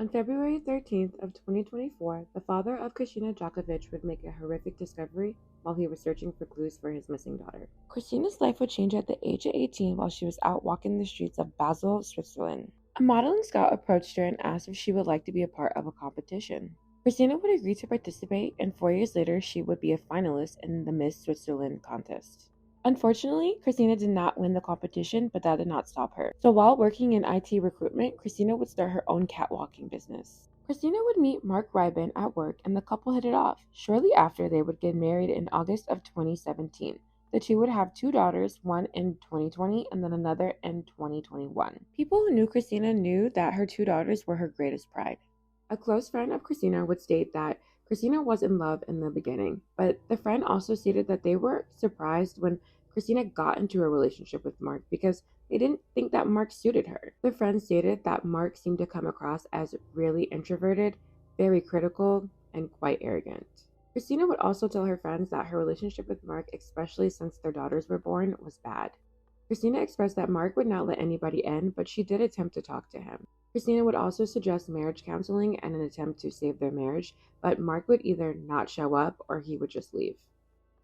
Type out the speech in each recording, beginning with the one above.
On February 13th of 2024, the father of Kristina Joksimovic would make a horrific discovery while he was searching for clues for his missing daughter. Kristina's life would change at the age of 18 while she was out walking the streets of Basel, Switzerland. A modeling scout approached her and asked if she would like to be a part of a competition. Kristina would agree to participate, and 4 years later she would be a finalist in the Miss Switzerland contest. Unfortunately, Kristina did not win the competition, but that did not stop her. So while working in IT recruitment, Kristina would start her own catwalking business. Kristina would meet Marc at work, and the couple hit it off. Shortly after, they would get married in August of 2017. The two would have two daughters, one in 2020 and then another in 2021. People who knew Kristina knew that her two daughters were her greatest pride. A close friend of Kristina would state that Kristina was in love in the beginning, but the friend also stated that they were surprised when Kristina got into a relationship with Marc because they didn't think that Marc suited her. The friend stated that Marc seemed to come across as really introverted, very critical, and quite arrogant. Kristina would also tell her friends that her relationship with Marc, especially since their daughters were born, was bad. Kristina expressed that Marc would not let anybody in, but she did attempt to talk to him. Kristina would also suggest marriage counseling and an attempt to save their marriage, but Marc would either not show up or he would just leave.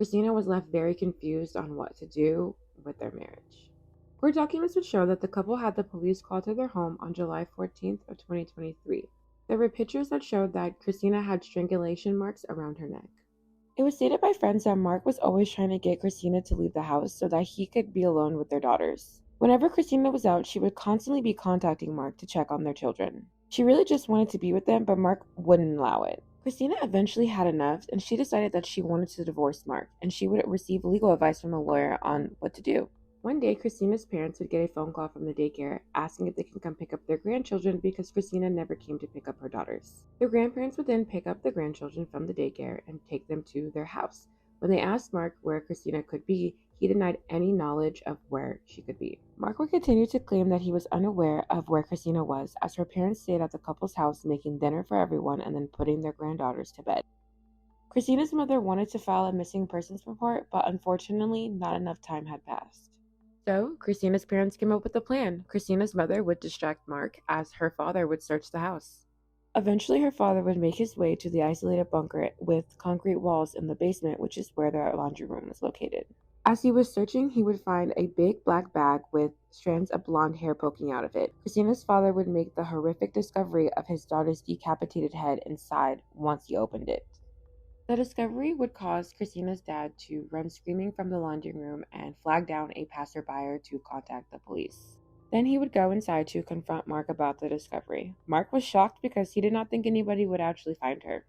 Kristina was left very confused on what to do with their marriage. Court documents would show that the couple had the police called to their home on July 14th of 2023. There were pictures that showed that Kristina had strangulation marks around her neck. It was stated by friends that Marc was always trying to get Kristina to leave the house so that he could be alone with their daughters. Whenever Kristina was out, she would constantly be contacting Marc to check on their children. She really just wanted to be with them, but Marc wouldn't allow it. Kristina eventually had enough, and she decided that she wanted to divorce Marc, and she would receive legal advice from a lawyer on what to do. One day, Kristina's parents would get a phone call from the daycare asking if they can come pick up their grandchildren because Kristina never came to pick up her daughters. The grandparents would then pick up the grandchildren from the daycare and take them to their house. When they asked Marc where Kristina could be, he denied any knowledge of where she could be. Marc would continue to claim that he was unaware of where Kristina was, as her parents stayed at the couple's house making dinner for everyone and then putting their granddaughters to bed. Kristina's mother wanted to file a missing persons report, but unfortunately, not enough time had passed. So, Kristina's parents came up with a plan. Kristina's mother would distract Marc as her father would search the house. Eventually, her father would make his way to the isolated bunker with concrete walls in the basement, which is where their laundry room is located. As he was searching, he would find a big black bag with strands of blonde hair poking out of it. Kristina's father would make the horrific discovery of his daughter's decapitated head inside once he opened it. The discovery would cause Kristina's dad to run screaming from the laundry room and flag down a passerby to contact the police. Then he would go inside to confront Marc about the discovery. Marc was shocked because he did not think anybody would actually find her.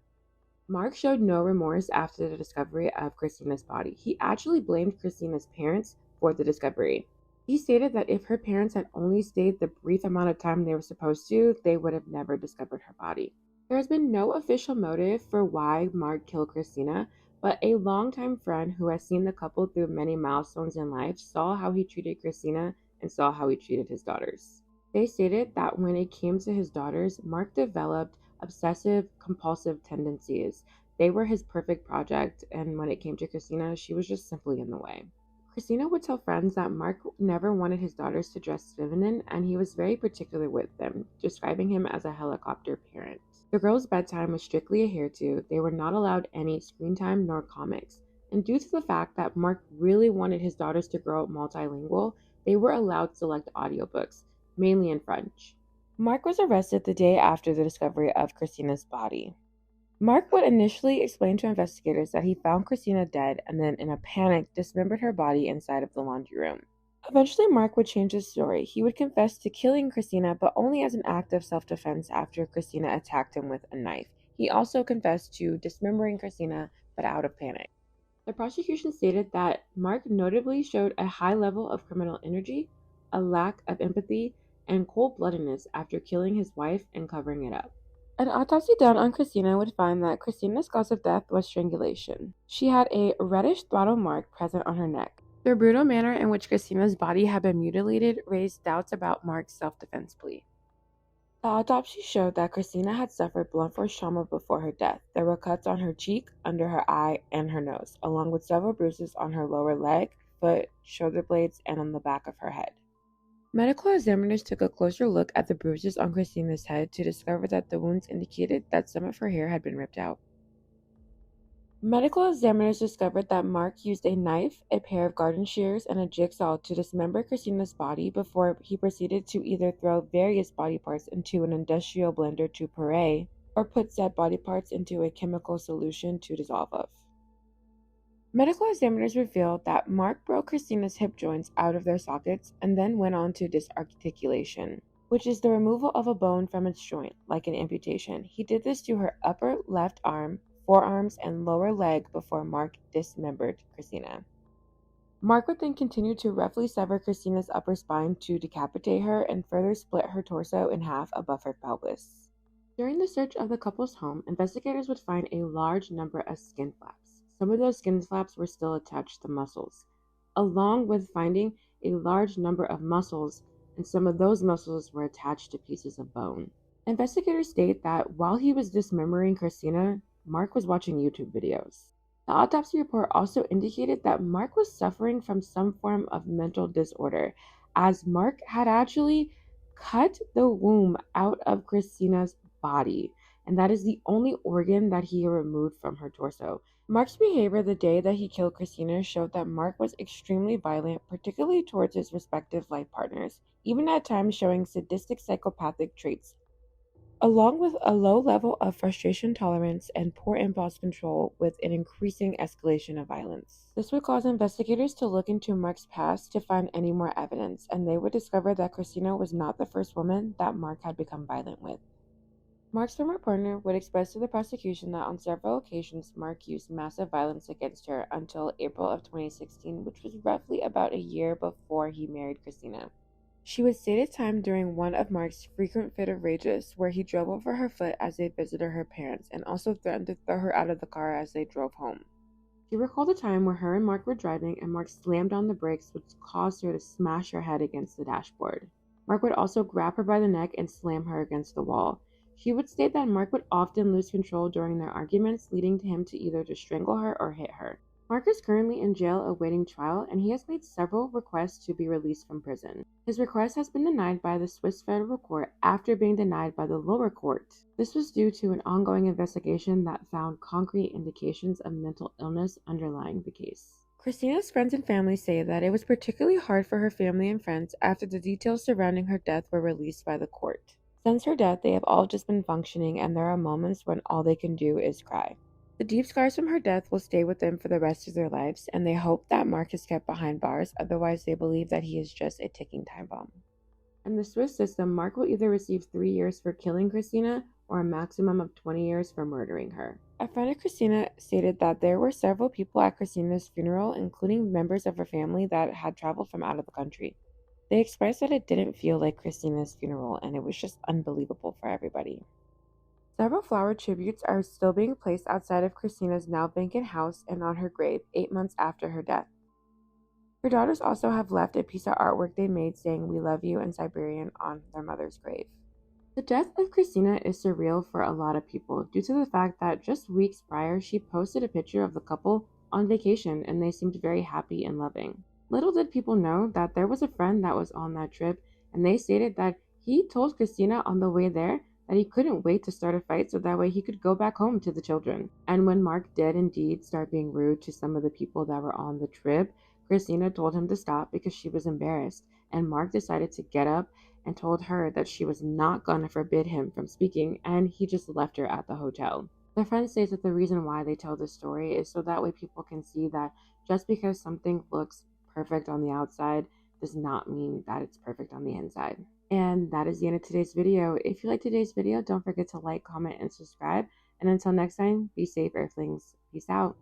Marc showed no remorse after the discovery of Kristina's body. He actually blamed Kristina's parents for the discovery. He stated that if her parents had only stayed the brief amount of time they were supposed to, they would have never discovered her body. There has been no official motive for why Marc killed Kristina, but a longtime friend who has seen the couple through many milestones in life saw how he treated Kristina and saw how he treated his daughters. They stated that when it came to his daughters, Marc developed obsessive compulsive tendencies. They were his perfect project, and when it came to Kristina, she was just simply in the way. Kristina would tell friends that Marc never wanted his daughters to dress feminine, and he was very particular with them, describing him as a helicopter parent. The girls' bedtime was strictly adhered to. They were not allowed any screen time nor comics. And due to the fact that Marc really wanted his daughters to grow up multilingual, they were allowed to select audiobooks, mainly in French. Marc was arrested the day after the discovery of Kristina's body. Marc would initially explain to investigators that he found Kristina dead and then, in a panic, dismembered her body inside of the laundry room. Eventually, Marc would change his story. He would confess to killing Kristina, but only as an act of self-defense after Kristina attacked him with a knife. He also confessed to dismembering Kristina, but out of panic. The prosecution stated that Marc notably showed a high level of criminal energy, a lack of empathy, and cold-bloodedness after killing his wife and covering it up. An autopsy done on Kristina would find that Kristina's cause of death was strangulation. She had a reddish throttle mark present on her neck. The brutal manner in which Kristina's body had been mutilated raised doubts about Marc's self-defense plea. The autopsy showed that Kristina had suffered blunt force trauma before her death. There were cuts on her cheek, under her eye, and her nose, along with several bruises on her lower leg, foot, shoulder blades, and on the back of her head. Medical examiners took a closer look at the bruises on Kristina's head to discover that the wounds indicated that some of her hair had been ripped out. Medical examiners discovered that Marc used a knife, a pair of garden shears, and a jigsaw to dismember Kristina's body before he proceeded to either throw various body parts into an industrial blender to puree or put said body parts into a chemical solution to dissolve of. Medical examiners revealed that Marc broke Kristina's hip joints out of their sockets and then went on to disarticulation, which is the removal of a bone from its joint, like an amputation. He did this to her upper left arm, forearms, and lower leg before Marc dismembered Kristina. Marc would then continue to roughly sever Kristina's upper spine to decapitate her and further split her torso in half above her pelvis. During the search of the couple's home, investigators would find a large number of skin flaps. Some of those skin flaps were still attached to muscles, along with finding a large number of muscles, and some of those muscles were attached to pieces of bone. Investigators state that while he was dismembering Kristina, Marc was watching YouTube videos. The autopsy report also indicated that Marc was suffering from some form of mental disorder, as Marc had actually cut the womb out of Kristina's body, and that is the only organ that he removed from her torso. Marc's behavior the day that he killed Kristina showed that Marc was extremely violent, particularly towards his respective life partners, even at times showing sadistic psychopathic traits, along with a low level of frustration tolerance and poor impulse control with an increasing escalation of violence. This would cause investigators to look into Marc's past to find any more evidence, and they would discover that Kristina was not the first woman that Marc had become violent with. Marc's former partner would express to the prosecution that on several occasions Marc used massive violence against her until April of 2016, which was roughly about a year before he married Kristina. She would state a time during one of Marc's frequent fit of rages where he drove over her foot as they visited her parents and also threatened to throw her out of the car as they drove home. She recalled a time where her and Marc were driving and Marc slammed on the brakes, which caused her to smash her head against the dashboard. Marc would also grab her by the neck and slam her against the wall. She would state that Marc would often lose control during their arguments, leading to him to either to strangle her or hit her. Marc is currently in jail awaiting trial, and he has made several requests to be released from prison. His request has been denied by the Swiss federal court after being denied by the lower court. This was due to an ongoing investigation that found concrete indications of mental illness underlying the case. Kristina's friends and family say that it was particularly hard for her family and friends after the details surrounding her death were released by the court. Since her death, they have all just been functioning, and there are moments when all they can do is cry. The deep scars from her death will stay with them for the rest of their lives, and they hope that Marc is kept behind bars, otherwise they believe that he is just a ticking time bomb. In the Swiss system, Marc will either receive 3 years for killing Kristina or a maximum of 20 years for murdering her. A friend of Kristina stated that there were several people at Kristina's funeral, including members of her family that had traveled from out of the country. They expressed that it didn't feel like Kristina's funeral, and it was just unbelievable for everybody. Several flower tributes are still being placed outside of Kristina's now vacant house and on her grave 8 months after her death. Her daughters also have left a piece of artwork they made saying "We love you" in Siberian on their mother's grave. The death of Kristina is surreal for a lot of people due to the fact that just weeks prior she posted a picture of the couple on vacation and they seemed very happy and loving. Little did people know that there was a friend that was on that trip, and they stated that he told Kristina on the way there that he couldn't wait to start a fight so that way he could go back home to the children. And when Marc did indeed start being rude to some of the people that were on the trip, Kristina told him to stop because she was embarrassed, and Marc decided to get up and told her that she was not going to forbid him from speaking, and he just left her at the hotel. The friend says that the reason why they tell this story is so that way people can see that just because something looks perfect on the outside does not mean that it's perfect on the inside. And that is the end of today's video. If you like today's video, don't forget to like, comment, and subscribe. And until next time, be safe, Earthlings. Peace out.